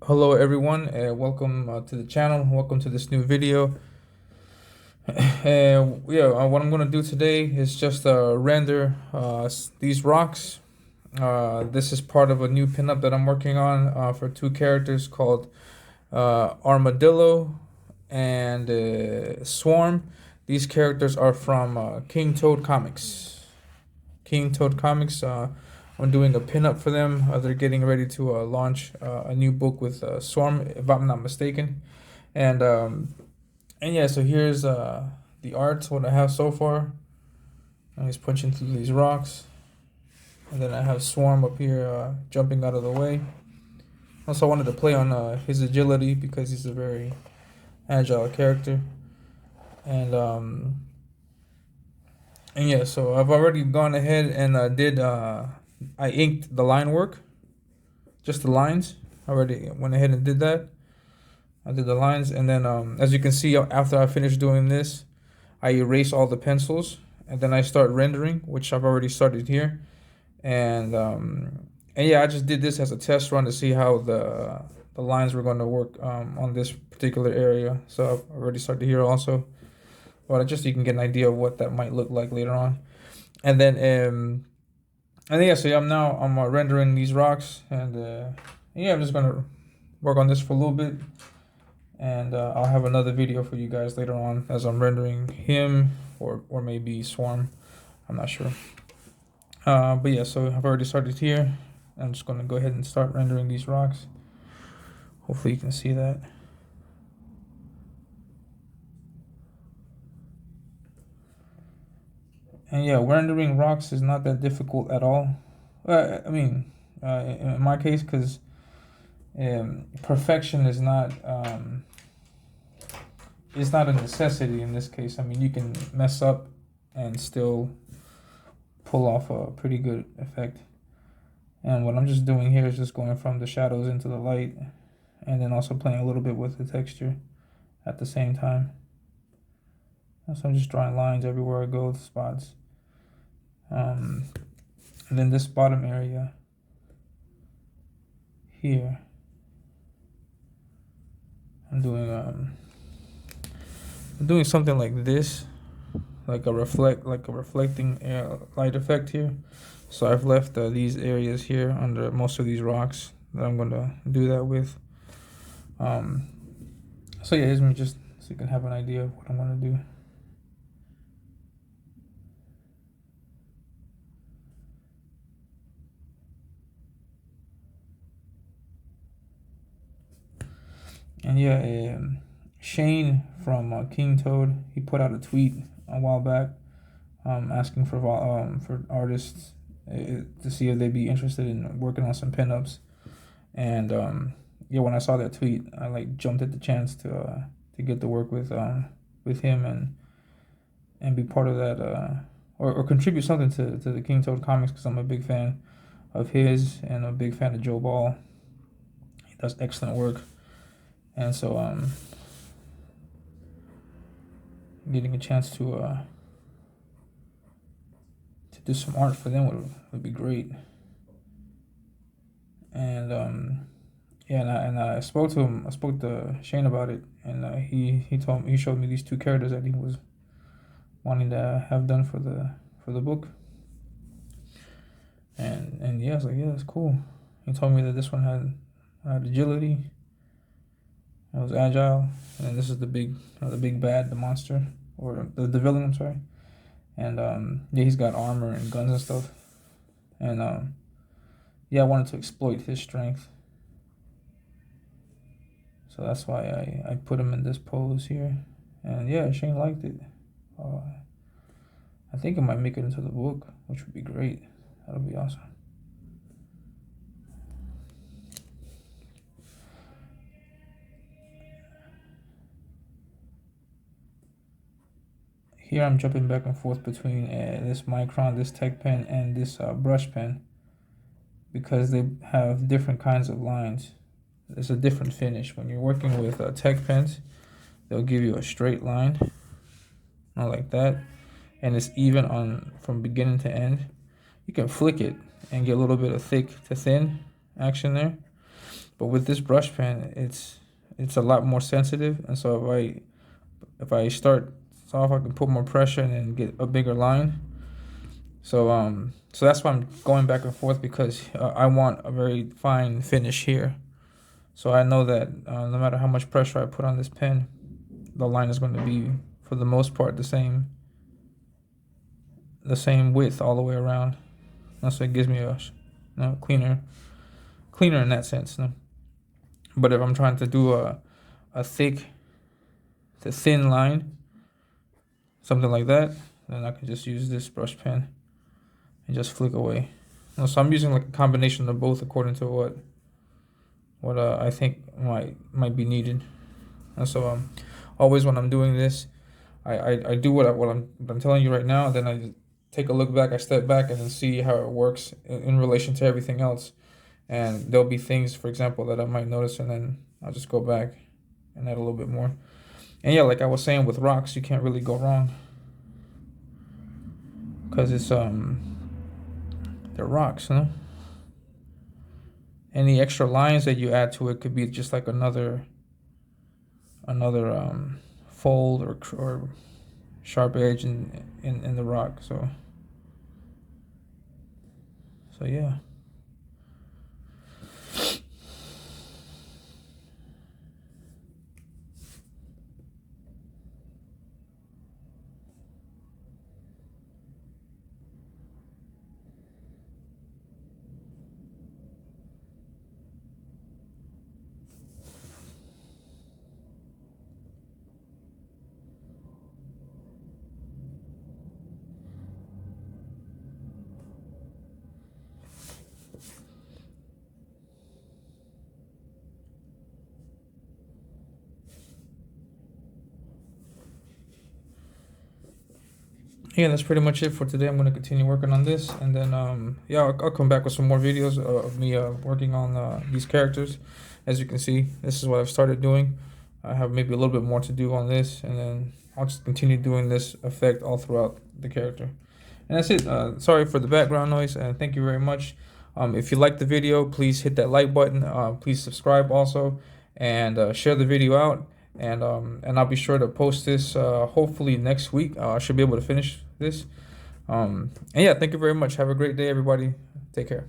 Hello everyone, welcome to the channel. Welcome to this new video. What I'm gonna do today is just render these rocks. This is part of a new pinup that I'm working on for two characters called Armadillo and Swarm. These characters are from King Toad Comics. King Toad Comics. I'm doing a pinup for them. They're getting ready to launch a new book with Swarm, if I'm not mistaken. And um, and yeah, so here's the art, what I have so far. I'm just punching through these rocks. And then I have Swarm up here jumping out of the way. Also, I wanted to play on his agility because he's a very agile character. And um, and yeah, so I've already gone ahead and I inked the line work, just the lines. I already went ahead and did that. I did the lines, and then as you can see, after I finish doing this, I erase all the pencils, and then I start rendering, which I've already started here. And and yeah, I just did this as a test run to see how the lines were going to work on this particular area. So I've already started here also, but just so you can get an idea of what that might look like later on. And then yeah, so yeah, I'm rendering these rocks, and yeah, I'm just gonna work on this for a little bit, and I'll have another video for you guys later on as I'm rendering him or maybe Swarm. I'm not sure. But yeah, so I've already started here. I'm just gonna go ahead and start rendering these rocks. Hopefully you can see that. And yeah, rendering rocks is not that difficult at all. I mean, in my case, because perfection is not a necessity in this case. I mean, you can mess up and still pull off a pretty good effect. And what I'm just doing here is just going from the shadows into the light, and then also playing a little bit with the texture at the same time. And so I'm just drawing lines everywhere I go, spots. And then this bottom area here, I'm doing something like this, like a reflecting light effect here. So I've left these areas here under most of these rocks that I'm gonna do that with. Um, so yeah, here's me just so you can have an idea of what I'm gonna do. And yeah, Shane from King Toad, he put out a tweet a while back, asking for artists to see if they'd be interested in working on some pinups. And yeah, when I saw that tweet, I like jumped at the chance to get to work with him and be part of that or contribute something to the King Toad comics, because I'm a big fan of his and a big fan of Joe Ball. He does excellent work. And so getting a chance to do some art for them would be great. And yeah, and I spoke to him. I spoke to Shane about it, and he showed me these two characters that he was wanting to have done for the book. And yeah, I was like, yeah, that's cool. He told me that this one had agility. It was agile, and then this is the big bad, the monster, or the villain. I'm sorry. And yeah, he's got armor and guns and stuff. And yeah, I wanted to exploit his strength, so that's why I put him in this pose here. And yeah, Shane liked it. Uh, I think it might make it into the book, which would be great. That'll be awesome. Here I'm jumping back and forth between this Micron, this Tech Pen, and this brush pen, because they have different kinds of lines. It's a different finish. When you're working with Tech Pens, they'll give you a straight line, not like that, and it's even on from beginning to end. You can flick it and get a little bit of thick to thin action there. But with this brush pen, it's a lot more sensitive, and so if I start off, I can put more pressure and then get a bigger line. So that's why I'm going back and forth, because I want a very fine finish here. So I know that no matter how much pressure I put on this pen, the line is going to be, for the most part, the same width all the way around. And so it gives me a cleaner in that sense. No? But if I'm trying to do a thick to thin line, something like that, then I can just use this brush pen and just flick away. So I'm using like a combination of both according to what I think might be needed. And so always when I'm doing this, I do what I'm telling you right now, and then I take a look back, I step back and then see how it works in relation to everything else. And there'll be things, for example, that I might notice, and then I'll just go back and add a little bit more. And yeah, like I was saying, with rocks, you can't really go wrong, because it's they're rocks, you know. Any extra lines that you add to it could be just like another fold or sharp edge in the rock. So yeah. Yeah, that's pretty much it for today. I'm going to continue working on this, and then yeah, I'll come back with some more videos of me working on these characters. As you can see, this is what I've started doing. I have maybe a little bit more to do on this, and then I'll just continue doing this effect all throughout the character. And that's it. Sorry for the background noise, and thank you very much. If you liked the video, please hit that like button. Please subscribe also, and share the video out. And I'll be sure to post this hopefully next week. I should be able to finish this. And yeah, thank you very much. Have a great day, everybody. Take care.